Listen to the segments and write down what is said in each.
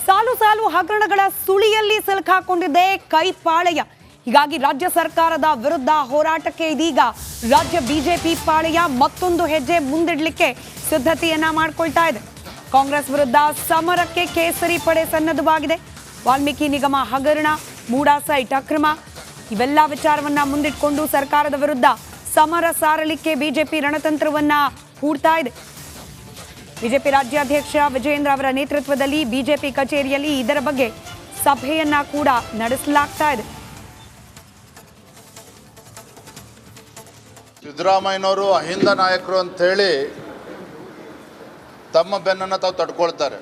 ಸಾಲು ಸಾಲು ಹಗರಣಗಳ ಸುಳಿಯಲ್ಲಿ ಸಿಲುಕಾಕೊಂಡಿದೆ ಕೈಪಾಳೆಯ. ಹೀಗಾಗಿ ರಾಜ್ಯ ಸರ್ಕಾರದ ವಿರುದ್ಧ ಹೋರಾಟಕ್ಕೆ ಇದೀಗ ರಾಜ್ಯ ಬಿಜೆಪಿ ಪಾಳೆಯ ಮತ್ತೊಂದು ಹೆಜ್ಜೆ ಮುಂದಿಡಲಿಕ್ಕೆ ಸಿದ್ಧತೆಯನ್ನ ಮಾಡಿಕೊಳ್ತಾ ಇದೆ. ಕಾಂಗ್ರೆಸ್ ವಿರುದ್ಧ ಸಮರಕ್ಕೆ ಕೇಸರಿ ಪಡೆ ಸನ್ನದ್ಧವಾಗಿದೆ. ವಾಲ್ಮೀಕಿ ನಿಗಮ ಹಗರಣ, ಮೂಡಾ ಸೈಟ್ ಅಕ್ರಮ ಇವೆಲ್ಲ ವಿಚಾರವನ್ನ ಮುಂದಿಟ್ಕೊಂಡು ಸರ್ಕಾರದ ವಿರುದ್ಧ ಸಮರ ಸಾರಲಿಕ್ಕೆ ಬಿಜೆಪಿ ರಣತಂತ್ರವನ್ನ ಹೂಡ್ತಾ ಇದೆ. ಬಿಜೆಪಿ ರಾಜ್ಯಾಧ್ಯಕ್ಷ ವಿಜಯೇಂದ್ರ ಅವರ ನೇತೃತ್ವದಲ್ಲಿ ಬಿಜೆಪಿ ಕಚೇರಿಯಲ್ಲಿ ಇದರ ಬಗ್ಗೆ ಸಭೆಯನ್ನ ಕೂಡ ನಡೆಸಲಾಗ್ತಾ ಇದೆ. ಸಿದ್ದರಾಮಯ್ಯನವರು ಅಹಿಂದ ನಾಯಕರು ಅಂತ ಹೇಳಿ ತಮ್ಮ ಬೆನ್ನನ್ನು ತಾವು ತಡ್ಕೊಳ್ತಾರೆ.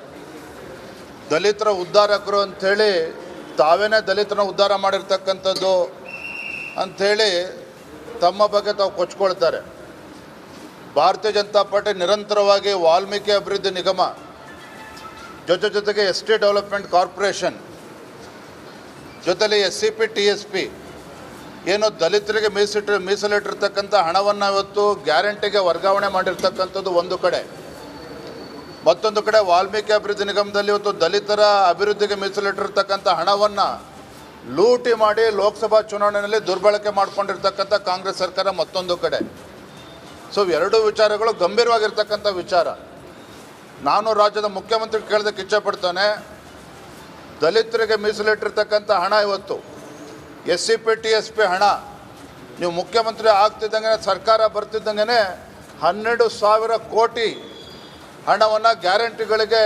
ದಲಿತರ ಉದ್ಧಾರಕರು ಅಂಥೇಳಿ ತಾವೇನೇ ದಲಿತರನ್ನ ಉದ್ಧಾರ ಮಾಡಿರ್ತಕ್ಕಂಥದ್ದು ಅಂಥೇಳಿ ತಮ್ಮ ಬಗ್ಗೆ ತಾವು ಕೊಚ್ಕೊಳ್ತಾರೆ. ಭಾರತೀಯ ಜನತಾ ಪಾರ್ಟಿ ನಿರಂತರವಾಗಿ ವಾಲ್ಮೀಕಿ ಅಭಿವೃದ್ಧಿ ನಿಗಮ ಜೊತೆಗೆ ಎಸ್ ಟಿ ಡೆವಲಪ್ಮೆಂಟ್ ಕಾರ್ಪೊರೇಷನ್ ಜೊತೆಲಿ SCP TSP ಏನು ದಲಿತರಿಗೆ ಮೀಸಲಿಟ್ಟಿರ್ತಕ್ಕಂಥ ಹಣವನ್ನು ಇವತ್ತು ಗ್ಯಾರಂಟಿಗೆ ವರ್ಗಾವಣೆ ಮಾಡಿರ್ತಕ್ಕಂಥದ್ದು ಒಂದು ಕಡೆ, ಮತ್ತೊಂದು ಕಡೆ ವಾಲ್ಮೀಕಿ ಅಭಿವೃದ್ಧಿ ನಿಗಮದಲ್ಲಿ ಇವತ್ತು ದಲಿತರ ಅಭಿವೃದ್ಧಿಗೆ ಮೀಸಲಿಟ್ಟಿರ್ತಕ್ಕಂಥ ಹಣವನ್ನು ಲೂಟಿ ಮಾಡಿ ಲೋಕಸಭಾ ಚುನಾವಣೆಯಲ್ಲಿ ದುರ್ಬಳಕೆ ಮಾಡಿಕೊಂಡಿರ್ತಕ್ಕಂಥ ಕಾಂಗ್ರೆಸ್ ಸರ್ಕಾರ ಮತ್ತೊಂದು ಕಡೆ. ಸೊ ಎರಡೂ ವಿಚಾರಗಳು ಗಂಭೀರವಾಗಿರ್ತಕ್ಕಂಥ ವಿಚಾರ. ನಾನು ರಾಜ್ಯದ ಮುಖ್ಯಮಂತ್ರಿ ಕೇಳೋದಕ್ಕೆ ಇಚ್ಛೆಪಡ್ತಾನೆ, ದಲಿತರಿಗೆ ಮೀಸಲಿಟ್ಟಿರ್ತಕ್ಕಂಥ ಹಣ ಇವತ್ತು SCP TSP ಹಣ ನೀವು ಮುಖ್ಯಮಂತ್ರಿ ಆಗ್ತಿದ್ದಂಗೆ ಸರ್ಕಾರ ಬರ್ತಿದ್ದಂಗೆ 12,000 ಕೋಟಿ ಹಣವನ್ನು ಗ್ಯಾರಂಟಿಗಳಿಗೆ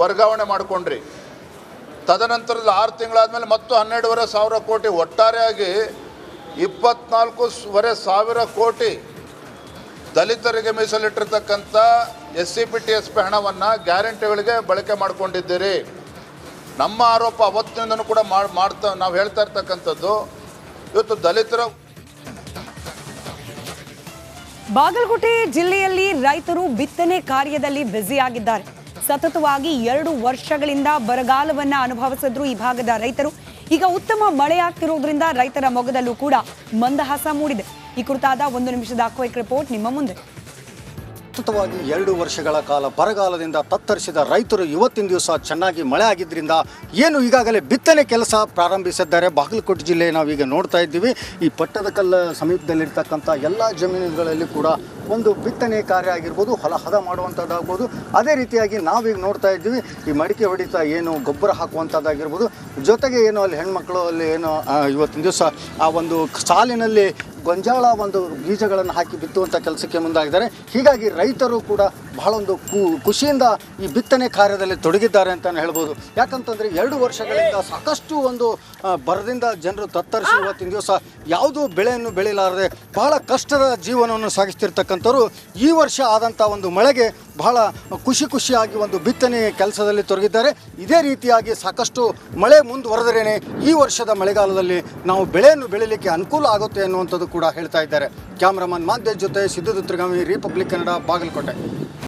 ವರ್ಗಾವಣೆ ಮಾಡಿಕೊಂಡ್ರಿ. ತದನಂತರದ 6 ತಿಂಗಳಾದಮೇಲೆ ಮತ್ತು 12,500 ಕೋಟಿ, ಒಟ್ಟಾರೆಯಾಗಿ 24,500 ಕೋಟಿ ದಲಿತರಿಗೆ ಮೀಸಲಿಟ್ಟಿರ್ತಕ್ಕಂಥ SCP TSP ಹಣವನ್ನು ಗ್ಯಾರಂಟಿಗಳಿಗೆ ಬಳಕೆ ಮಾಡಿಕೊಂಡಿದ್ದೀರಿ. ನಮ್ಮ ಆರೋಪ ಅವತ್ತಿನಿಂದನೂ ಕೂಡ ನಾವು ಹೇಳ್ತಾ ಇರ್ತಕ್ಕಂಥದ್ದು, ಇವತ್ತು ದಲಿತರ ಬಾಗಲಕೋಟೆ ಜಿಲ್ಲೆಯಲ್ಲಿ ರೈತರು ಬಿತ್ತನೆ ಕಾರ್ಯದಲ್ಲಿ ಬ್ಯುಸಿಯಾಗಿದ್ದಾರೆ. ಸತತವಾಗಿ 2 ವರ್ಷಗಳಿಂದ ಬರಗಾಲವನ್ನ ಅನುಭವಿಸಿದ್ರು ಈ ಭಾಗದ ರೈತರು. ಈಗ ಉತ್ತಮ ಮಳೆಯಾಗ್ತಿರೋದ್ರಿಂದ ರೈತರ ಮೊಗದಲ್ಲೂ ಕೂಡ ಮಂದಹಾಸ ಮೂಡಿದೆ. ಈ ಕುರಿತಾದ 1 ನಿಮಿಷದ ಕ್ವಿಕ್ ರಿಪೋರ್ಟ್ ನಿಮ್ಮ ಮುಂದೆ. ಸತತವಾಗಿ 2 ವರ್ಷಗಳ ಕಾಲ ಬರಗಾಲದಿಂದ ತತ್ತರಿಸಿದ ರೈತರು ಇವತ್ತಿನ ದಿವಸ ಚೆನ್ನಾಗಿ ಮಳೆ ಆಗಿದ್ದರಿಂದ ಏನು ಈಗಾಗಲೇ ಬಿತ್ತನೆ ಕೆಲಸ ಪ್ರಾರಂಭಿಸಿದ್ದಾರೆ. ಬಾಗಲಕೋಟೆ ಜಿಲ್ಲೆ ನಾವೀಗ ನೋಡ್ತಾ ಇದ್ದೀವಿ. ಈ ಪಟ್ಟದಕಲ್ಲು ಸಮೀಪದಲ್ಲಿರ್ತಕ್ಕಂಥ ಎಲ್ಲ ಜಮೀನುಗಳಲ್ಲಿ ಕೂಡ ಒಂದು ಬಿತ್ತನೆ ಕಾರ್ಯ ಆಗಿರ್ಬೋದು, ಹೊಲ ಹದ ಮಾಡುವಂಥದ್ದಾಗ್ಬೋದು. ಅದೇ ರೀತಿಯಾಗಿ ನಾವೀಗ ನೋಡ್ತಾ ಇದ್ದೀವಿ ಈ ಮಡಿಕೆ ಹೊಡಿತಾ ಏನು ಗೊಬ್ಬರ ಹಾಕುವಂಥದ್ದಾಗಿರ್ಬೋದು, ಜೊತೆಗೆ ಏನು ಅಲ್ಲಿ ಹೆಣ್ಮಕ್ಳು ಅಲ್ಲಿ ಏನು ಇವತ್ತಿನ ದಿವಸ ಆ ಒಂದು ಸಾಲಿನಲ್ಲಿ ಗೊಂಜಾಳ ಒಂದು ಬೀಜಗಳನ್ನು ಹಾಕಿ ಬಿತ್ತುವಂಥ ಕೆಲಸಕ್ಕೆ ಮುಂದಾಗಿದ್ದಾರೆ. ಹೀಗಾಗಿ ರೈತರು ಕೂಡ ಬಹಳ ಒಂದು ಖುಷಿಯಿಂದ ಈ ಬಿತ್ತನೆ ಕಾರ್ಯದಲ್ಲಿ ತೊಡಗಿದ್ದಾರೆ ಅಂತಲೇ ಹೇಳ್ಬೋದು. ಯಾಕಂತಂದರೆ 2 ವರ್ಷಗಳಿಂದ ಸಾಕಷ್ಟು ಒಂದು ಬರದಿಂದ ಜನರು ತತ್ತರಿಸಿ ಇವತ್ತಿನ ದಿವಸ ಯಾವುದೂ ಬೆಳೆಯನ್ನು ಬೆಳೆಯಲಾರದೆ ಬಹಳ ಕಷ್ಟದ ಜೀವನವನ್ನು ಸಾಗಿಸ್ತಿರ್ತಕ್ಕಂಥವ್ರು ಈ ವರ್ಷ ಆದಂಥ ಒಂದು ಮಳೆಗೆ ಬಹಳ ಖುಷಿಯಾಗಿ ಒಂದು ಬಿತ್ತನೆ ಕೆಲಸದಲ್ಲಿ ತೊಡಗಿದ್ದಾರೆ. ಇದೇ ರೀತಿಯಾಗಿ ಸಾಕಷ್ಟು ಮಳೆ ಮುಂದುವರೆದರೇನೆ ಈ ವರ್ಷದ ಮಳೆಗಾಲದಲ್ಲಿ ನಾವು ಬೆಳೆಯನ್ನು ಬೆಳೀಲಿಕ್ಕೆ ಅನುಕೂಲ ಆಗುತ್ತೆ ಅನ್ನುವಂಥದ್ದು ಕೂಡ ಹೇಳ್ತಾ ಇದ್ದಾರೆ. ಕ್ಯಾಮ್ರಾಮನ್ ಮಾಧ್ಯಮ ಜೊತೆ ಸಿದ್ದು ದುರ್ಗಮಿ, ರಿಪಬ್ಲಿಕ್ ಕನ್ನಡ, ಬಾಗಲಕೋಟೆ.